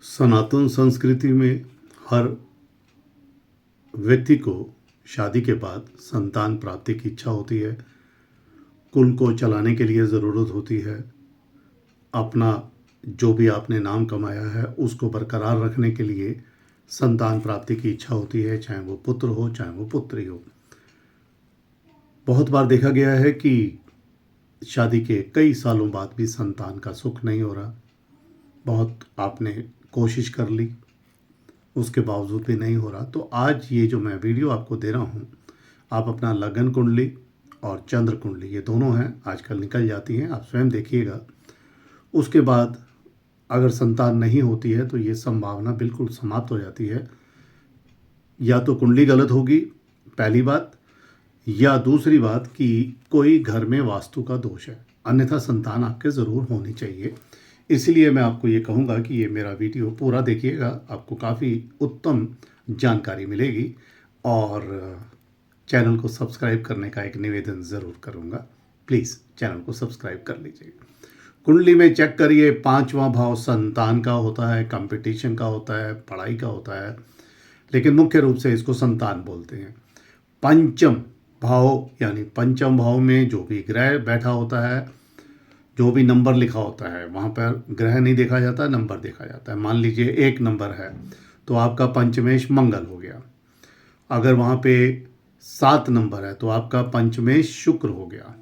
सनातन संस्कृति में हर व्यक्ति को शादी के बाद संतान प्राप्ति की इच्छा होती है। कुल को चलाने के लिए ज़रूरत होती है। अपना जो भी आपने नाम कमाया है उसको बरकरार रखने के लिए संतान प्राप्ति की इच्छा होती है, चाहे वो पुत्र हो चाहे वो पुत्री हो। बहुत बार देखा गया है कि शादी के कई सालों बाद भी संतान का सुख नहीं हो रहा। बहुत आपने कोशिश कर ली, उसके बावजूद भी नहीं हो रहा। तो आज ये जो मैं वीडियो आपको दे रहा हूँ, आप अपना लगन कुंडली और चंद्र कुंडली, ये दोनों हैं, आजकल निकल जाती हैं, आप स्वयं देखिएगा। उसके बाद अगर संतान नहीं होती है तो ये संभावना बिल्कुल समाप्त हो जाती है। या तो कुंडली गलत होगी, पहली बात, या दूसरी बात कि कोई घर में वास्तु का दोष है, अन्यथा संतान आपके ज़रूर होनी चाहिए। इसलिए मैं आपको ये कहूँगा कि ये मेरा वीडियो पूरा देखिएगा, आपको काफ़ी उत्तम जानकारी मिलेगी। और चैनल को सब्सक्राइब करने का एक निवेदन ज़रूर करूँगा, प्लीज़ चैनल को सब्सक्राइब कर लीजिए। कुंडली में चेक करिए, 5वां भाव संतान का होता है, कंपटीशन का होता है, पढ़ाई का होता है, लेकिन मुख्य रूप से इसको संतान बोलते हैं। पंचम भाव यानी पंचम भाव में जो भी ग्रह बैठा होता है, जो भी नंबर लिखा होता है, वहाँ पर ग्रह नहीं देखा जाता, नंबर देखा जाता है। मान लीजिए 1 नंबर है तो आपका पंचमेश मंगल हो गया। अगर वहाँ पे 7 नंबर है तो आपका पंचमेश शुक्र हो गया।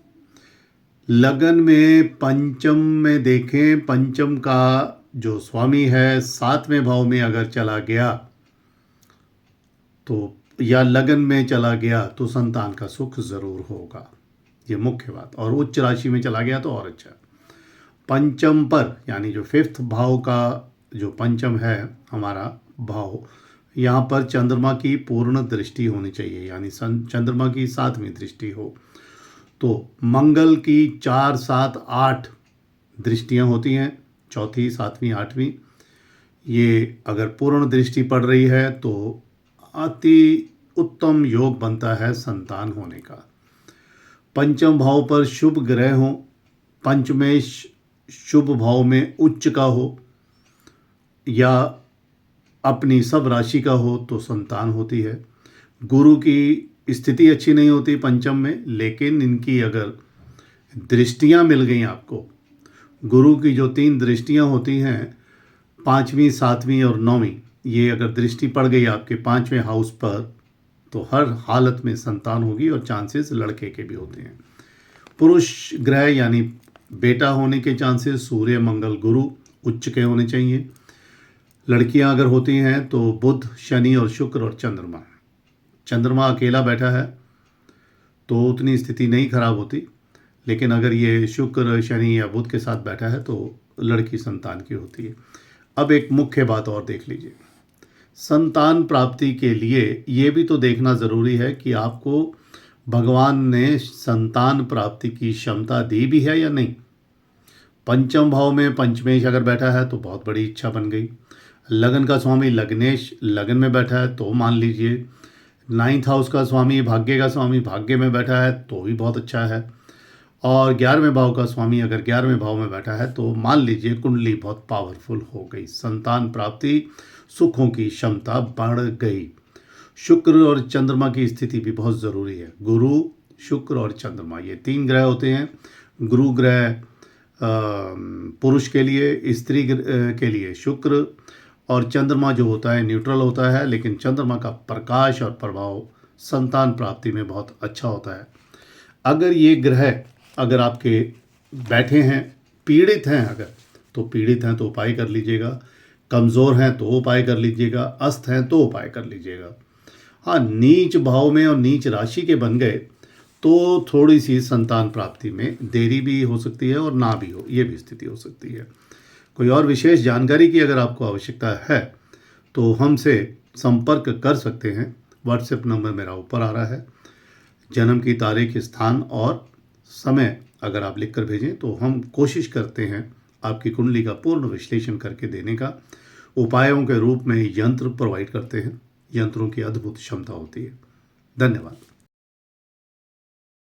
लगन में पंचम में देखें, पंचम का जो स्वामी है 7वें भाव में अगर चला गया तो, या लगन में चला गया तो संतान का सुख ज़रूर होगा, ये मुख्य बात। और उच्च राशि में चला गया तो और अच्छा। पंचम पर यानी जो 5th भाव का जो पंचम है हमारा भाव, यहाँ पर चंद्रमा की पूर्ण दृष्टि होनी चाहिए, यानी चंद्रमा की 7वीं दृष्टि हो। तो मंगल की 4, 7, 8 दृष्टियाँ होती हैं, चौथी, 7वीं, 8वीं। ये अगर पूर्ण दृष्टि पड़ रही है तो अति उत्तम योग बनता है संतान होने का। पंचम भाव पर शुभ ग्रह हो, पंचमेश शुभ भाव में उच्च का हो या अपनी सब राशि का हो तो संतान होती है। गुरु की स्थिति अच्छी नहीं होती पंचम में, लेकिन इनकी अगर दृष्टियां मिल गई आपको, गुरु की जो 3 दृष्टियां होती हैं, 5वीं, 7वीं और 9वीं, ये अगर दृष्टि पड़ गई आपके 5वें हाउस पर तो हर हालत में संतान होगी और चांसेस लड़के के भी होते हैं। पुरुष ग्रह यानी बेटा होने के चांसेस सूर्य, मंगल, गुरु उच्च के होने चाहिए। लड़कियां अगर होती हैं तो बुध, शनि और शुक्र और चंद्रमा। चंद्रमा अकेला बैठा है तो उतनी स्थिति नहीं खराब होती, लेकिन अगर ये शुक्र, शनि या बुध के साथ बैठा है तो लड़की संतान की होती है। अब एक मुख्य बात और देख लीजिए, संतान प्राप्ति के लिए ये भी तो देखना ज़रूरी है कि आपको भगवान ने संतान प्राप्ति की क्षमता दी भी है या नहीं। पंचम भाव में पंचमेश अगर बैठा है तो बहुत बड़ी इच्छा बन गई। लगन का स्वामी लग्नेश लगन में बैठा है तो मान लीजिए। 9th हाउस का स्वामी, भाग्य का स्वामी भाग्य में बैठा है तो भी बहुत अच्छा है। और 11वें भाव का स्वामी अगर 11वें भाव में बैठा है तो मान लीजिए कुंडली बहुत पावरफुल हो गई, संतान प्राप्ति, सुखों की क्षमता बढ़ गई। शुक्र और चंद्रमा की स्थिति भी बहुत ज़रूरी है। गुरु, शुक्र और चंद्रमा, ये 3 ग्रह होते हैं। गुरु ग्रह पुरुष के लिए, स्त्री के लिए शुक्र, और चंद्रमा जो होता है न्यूट्रल होता है, लेकिन चंद्रमा का प्रकाश और प्रभाव संतान प्राप्ति में बहुत अच्छा होता है। अगर ये ग्रह अगर आपके बैठे हैं, पीड़ित हैं अगर, तो पीड़ित हैं तो उपाय कर लीजिएगा, कमज़ोर हैं तो उपाय कर लीजिएगा, अस्त हैं तो उपाय कर लीजिएगा। हाँ, नीच भाव में और नीच राशि के बन गए तो थोड़ी सी संतान प्राप्ति में देरी भी हो सकती है और ना भी हो, ये भी स्थिति हो सकती है। कोई और विशेष जानकारी की अगर आपको आवश्यकता है तो हमसे संपर्क कर सकते हैं। व्हाट्सएप नंबर मेरा ऊपर आ रहा है। जन्म की तारीख, स्थान और समय अगर आप लिख कर भेजें तो हम कोशिश करते हैं आपकी कुंडली का पूर्ण विश्लेषण करके देने का। उपायों के रूप में यंत्र प्रोवाइड करते हैं, यंत्रों की अद्भुत क्षमता होती है। धन्यवाद।